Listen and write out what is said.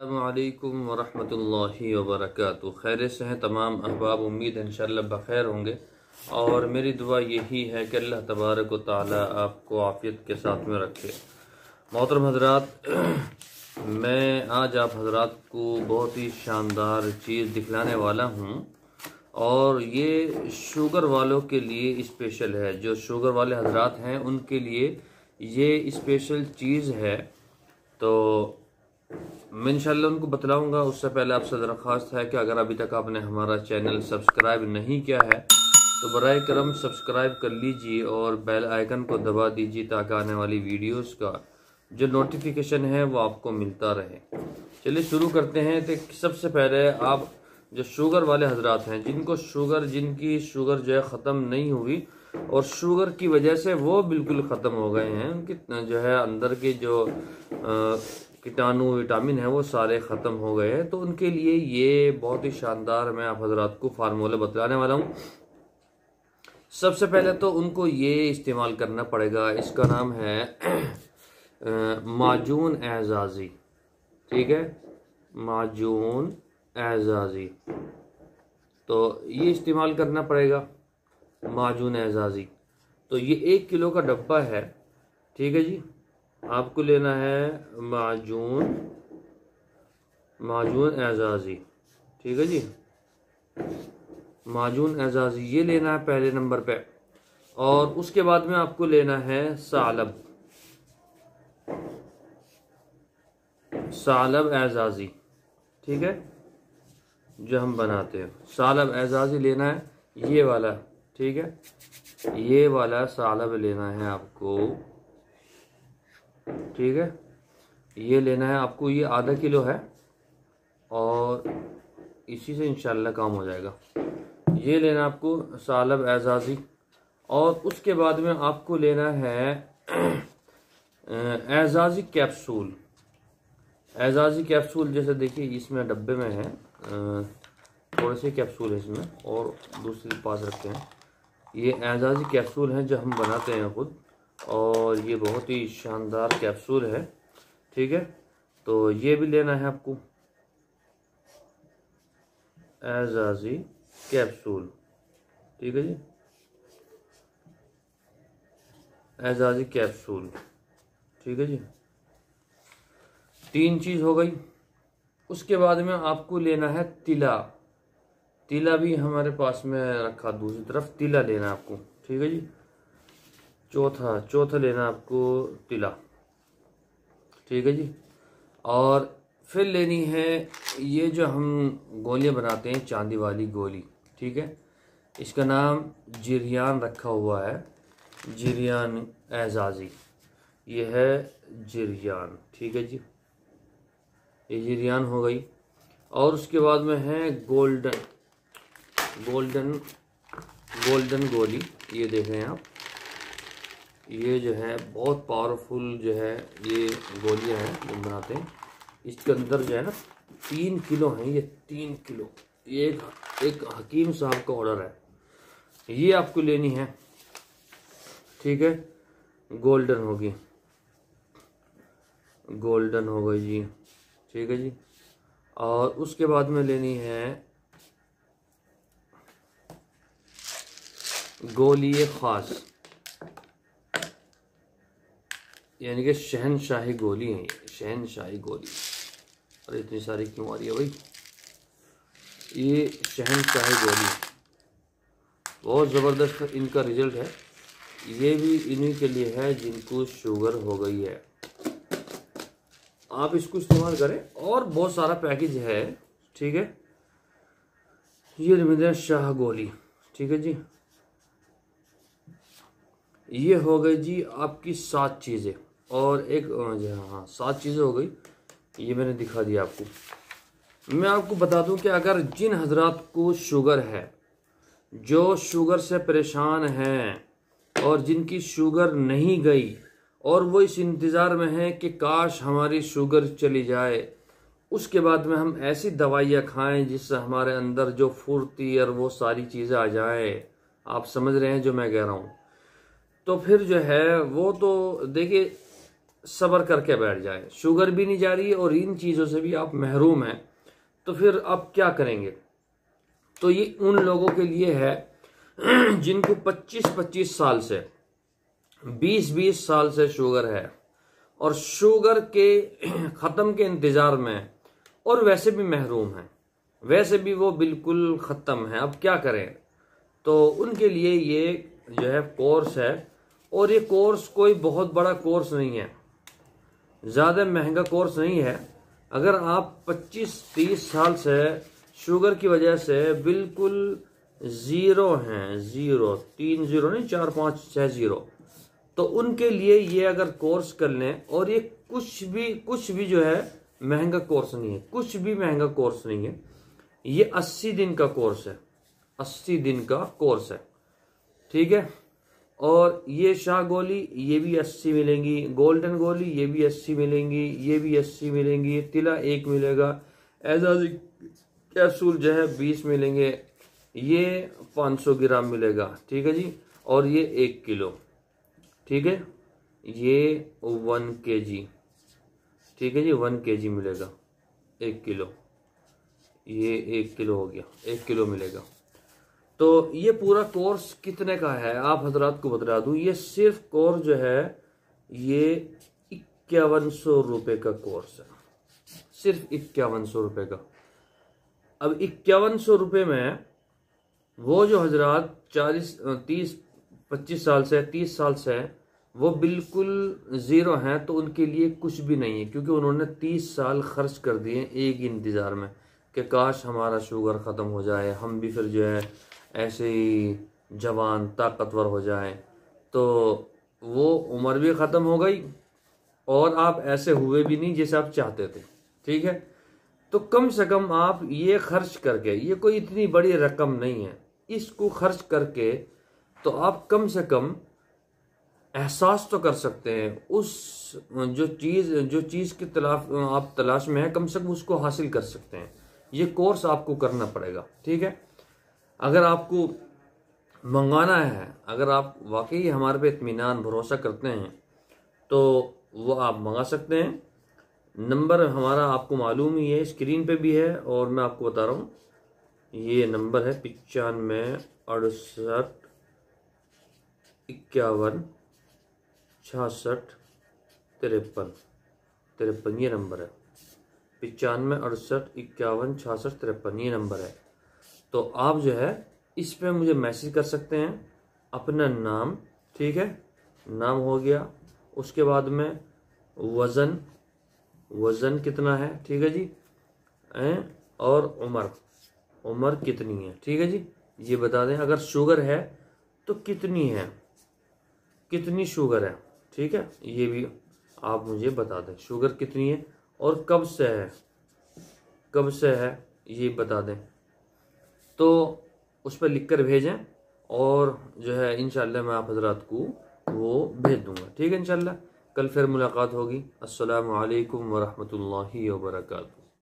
अस्सलामुअलैकुम वरहमतुल्लाहि वबरकातुहू। खैर से हैं तमाम अहबाब, उम्मीद है इंशाअल्लाह बखैर होंगे। और मेरी दुआ यही है कि अल्लाह तबारक व तआला आपको आफ़ियत के साथ में रखे। मोहतरम हज़रात, मैं आज आप हज़रात को बहुत ही शानदार चीज़ दिखलाने वाला हूँ और ये शुगर वालों के लिए स्पेशल है। जो शुगर वाले हज़रात हैं उनके लिए ये स्पेशल चीज़ है, तो मैं इंशाल्लाह उनको बतलाऊंगा। उससे पहले आपसे दरख्वास्त है कि अगर अभी तक आपने हमारा चैनल सब्सक्राइब नहीं किया है तो बराए करम सब्सक्राइब कर लीजिए और बेल आइकन को दबा दीजिए ताकि आने वाली वीडियोस का जो नोटिफिकेशन है वो आपको मिलता रहे। चलिए शुरू करते हैं। तो सबसे पहले आप जो शुगर वाले हजरात हैं, जिनकी शुगर जो है ख़त्म नहीं हुई और शुगर की वजह से वो बिल्कुल ख़त्म हो गए हैं, उनकी जो है अंदर के जो कीटाणु विटामिन है वो सारे ख़त्म हो गए हैं, तो उनके लिए ये बहुत ही शानदार मैं आप हजरात को फार्मूला बतलाने वाला हूँ। सबसे पहले तो उनको ये इस्तेमाल करना पड़ेगा, इसका नाम है माजून एजाजी। ठीक है, माजून एजाजी, तो ये इस्तेमाल करना पड़ेगा माजून एजाजी। तो ये 1 किलो का डब्बा है। ठीक है जी, आपको लेना है माजून एजाजी। ठीक है जी, माजून एजाजी ये लेना है पहले नंबर पे। और उसके बाद में आपको लेना है सालब एजाजी। ठीक है, जो हम बनाते हैं सालब एजाजी लेना है, ये वाला। ठीक है, ये वाला सालब लेना है आपको। ठीक है, ये लेना है आपको, ये आधा किलो है और इसी से इंशाल्लाह काम हो जाएगा। ये लेना आपको सालब एजाजी। और उसके बाद में आपको लेना है एजाजी कैप्सूल। एजाजी कैप्सूल जैसे देखिए इसमें डब्बे में है, थोड़े से कैप्सूल है इसमें और दूसरे पास रखते हैं। ये एजाजी कैप्सूल हैं जो हम बनाते हैं खुद, और ये बहुत ही शानदार कैप्सूल है। ठीक है, तो ये भी लेना है आपको एजाजी कैप्सूल। ठीक है जी, एजाजी कैप्सूल। ठीक है जी, 3 चीज़ हो गई। उसके बाद में आपको लेना है तिला। तिला भी हमारे पास में रखा दूसरी तरफ, तिला लेना आपको। ठीक है जी, चौथा लेना आपको तिला। ठीक है जी, और फिर लेनी है ये जो हम गोलियां बनाते हैं, चांदी वाली गोली। ठीक है, इसका नाम जिरियान रखा हुआ है, जिरियान एजाजी। ये है जिरियान। ठीक है जी, ये जिरियान हो गई। और उसके बाद में है गोल्डन गोली। ये देख रहे हैं आप, ये जो है बहुत पावरफुल जो है ये गोलियां हैं जो बनाते हैं। इसके अंदर जो है ना 3 किलो है, ये 3 किलो। ये एक हकीम साहब का ऑर्डर है, ये आपको लेनी है। ठीक है, गोल्डन हो गई जी। ठीक है जी, और उसके बाद में लेनी है गोली खास, यानी कि शहनशाही गोली है, शहनशाही गोली। अरे इतनी सारी क्यों आ रही है भाई? ये शहनशाही गोली बहुत ज़बरदस्त इनका रिजल्ट है। ये भी इन्हीं के लिए है जिनको शुगर हो गई है, आप इसको इस्तेमाल करें। और बहुत सारा पैकेज है। ठीक है, ये रमिंदर शाह गोली। ठीक है जी, ये हो गई जी आपकी 7 चीज़ें। और एक हाँ 7 चीज़ें हो गई, ये मैंने दिखा दिया आपको। मैं आपको बता दूं कि अगर जिन हजरात को शुगर है, जो शुगर से परेशान हैं और जिनकी शुगर नहीं गई और वो इस इंतज़ार में हैं कि काश हमारी शुगर चली जाए, उसके बाद में हम ऐसी दवाइयाँ खाएं जिससे हमारे अंदर जो फुर्ती और वो सारी चीज़ें आ जाए। आप समझ रहे हैं जो मैं कह रहा हूँ? तो फिर जो है वो तो देखिए सब्र करके बैठ जाए। शुगर भी नहीं जा रही है और इन चीज़ों से भी आप महरूम हैं, तो फिर आप क्या करेंगे? तो ये उन लोगों के लिए है जिनको 25-25 साल से 20-20 साल से शुगर है और शुगर के ख़त्म के इंतज़ार में, और वैसे भी महरूम हैं, वैसे भी वो बिल्कुल ख़त्म है। अब क्या करें? तो उनके लिए ये जो है कोर्स है, और ये कोर्स कोई बहुत बड़ा कोर्स नहीं है, ज़्यादा महंगा कोर्स नहीं है। अगर आप 25-30 साल से शुगर की वजह से बिल्कुल ज़ीरो हैं, ज़ीरो 3 ज़ीरो नहीं 4 5 6 ज़ीरो, तो उनके लिए ये अगर कोर्स कर लें, और ये कुछ भी जो है महंगा कोर्स नहीं है, कुछ भी महंगा कोर्स नहीं है। ये 80 दिन का कोर्स है, 80 दिन का कोर्स है, ठीक है। और ये शाह गोली ये भी 80 मिलेंगी, गोल्डन गोली ये भी 80 मिलेंगी, ये भी 80 मिलेंगी, तिला 1 मिलेगा, एजाजी कैप्सूल जो है 20 मिलेंगे, ये 500 ग्राम मिलेगा, ठीक है जी। और ये 1 किलो, ठीक है, ये 1 kg, ठीक है जी, 1 kg मिलेगा, 1 किलो, ये 1 किलो हो गया, 1 किलो मिलेगा। तो ये पूरा कोर्स कितने का है आप हजरात को बता दूं, ये सिर्फ कोर्स जो है ये 5100 रुपये का कोर्स है, सिर्फ 5100 रुपये का। अब 5100 रुपये में वो जो हजरात 25 साल से 30 साल से वो बिल्कुल ज़ीरो हैं, तो उनके लिए कुछ भी नहीं है, क्योंकि उन्होंने 30 साल खर्च कर दिए एक इंतज़ार में कि काश हमारा शुगर ख़त्म हो जाए, हम भी फिर जो है ऐसे ही जवान ताकतवर हो जाएं। तो वो उम्र भी ख़त्म हो गई और आप ऐसे हुए भी नहीं जैसे आप चाहते थे, ठीक है। तो कम से कम आप ये खर्च करके, ये कोई इतनी बड़ी रकम नहीं है, इसको खर्च करके तो आप कम से कम एहसास तो कर सकते हैं उस जो चीज़ की आप तलाश में है, कम से कम उसको हासिल कर सकते हैं। ये कोर्स आपको करना पड़ेगा, ठीक है। अगर आपको मंगाना है, अगर आप वाकई हमारे पे इत्मीनान भरोसा करते हैं, तो वो आप मंगा सकते हैं। नंबर हमारा आपको मालूम ही है, स्क्रीन पे भी है, और मैं आपको बता रहा हूँ, ये नंबर है 95 68 51 66 53, ये नंबर है 95 68 51 66 53, ये नंबर है। तो आप जो है इस पे मुझे मैसेज कर सकते हैं अपना नाम, ठीक है, नाम हो गया, उसके बाद में वज़न कितना है, ठीक है जी, और उम्र कितनी है, ठीक है जी, ये बता दें। अगर शुगर है तो कितनी है, कितनी शुगर है, ठीक है, ये भी आप मुझे बता दें, शुगर कितनी है और कब से है ये बता दें। तो उस पर लिख कर भेजें, और जो है इंशाल्लाह मैं आप हजरात को वो भेज दूंगा, ठीक है। इंशाल्लाह कल फिर मुलाकात होगी। अस्सलामु अलैकुम वरहमतुल्लाहि वबरकातुहू।